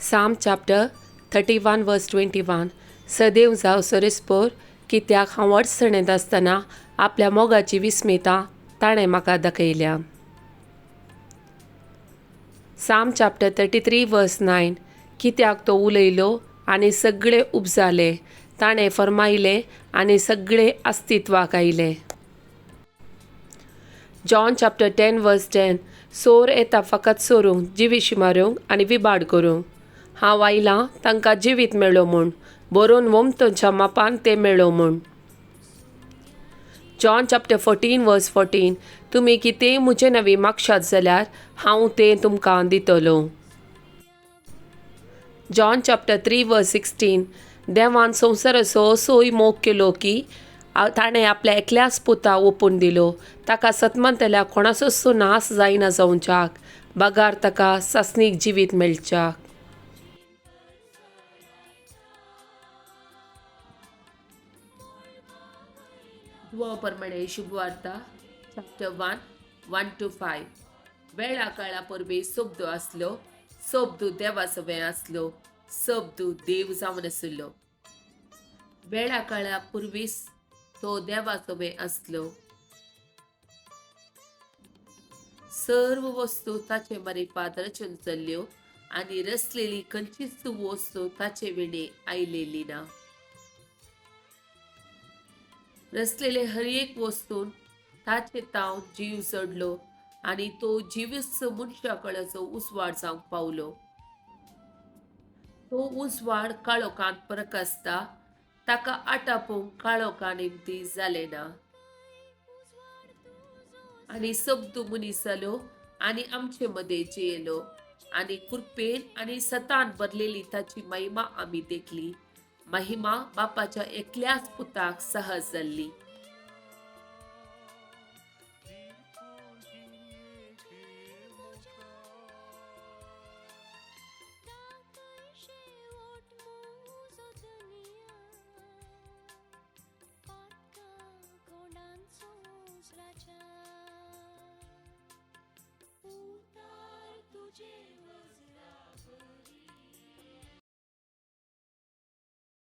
Psalm chapter 31 verse 21. सदैव जाव सरिस्पोर कित्याक हांव अडचणेंत आसतना आपल्या मोगाची विस्मिता ताणें म्हाका दाखयल्या. Psalm chapter 33 verse 9. कित्याक तो उलयलो आनी सगळे उपजाले, ताणें फर्मायले आनी सगळे अस्तित्वाक आयले. John chapter 10 verse 10. सोर येता फकत सोरूंक, जिवीशी मारूंक आनी विबाड करूंक. हांव आयलां तांकां जिवीत मेळो म्हूण, बरोवन वमतांच्या मापान ते मेळो म्हूण. John chapter 14 verse 14. तुमी कितेंय म्हजे नवी मागशात जाल्यार हांव तें तुमकां दितलो. John chapter 3 verse 16. देवान संवसाराचो असोय मोग केलो की ताणें आपल्या एकल्याच पुता ओपून दिलो, ताका सतमंतल्या कोणाचोच नास जायना जावच्याक, बागार ताका सासणीक जिवीत मेळच्याक. प्रमाणे शुभवार्ता चॅप्टर 1 1 to 5. वेळा काळा परबे सोबदो आसलो, सोबदू देवासोबे आसलो, सोबदू देव जावन आसलो. वेळा काळा पुर्वीस तो देवासोबे आसलो. सर्व वस्तू ताचे मारिफात रचून चल्ल्यो आनी रचलेली खंयचीच वस्तू ताचे वेणे आयलेली ना. रचलेले हर एक वस्तून ताचे ताव जीव चडलो आनी तो जिवीस मनशा कळाचो उजवाड जावंक पावलो. तो उजवाड काळोखांत प्रकाशता, ताका आटापोवंक काळोखान इम्ती जालें ना. आनी सबदू मनीस जालो आनी आमचे मदें जियेलो आनी कृपेन आनी सतान भरलेली ताची महिमा आमी देखली. महिमा बापाच्या एकल्याच पुताक सहज जाल्ली.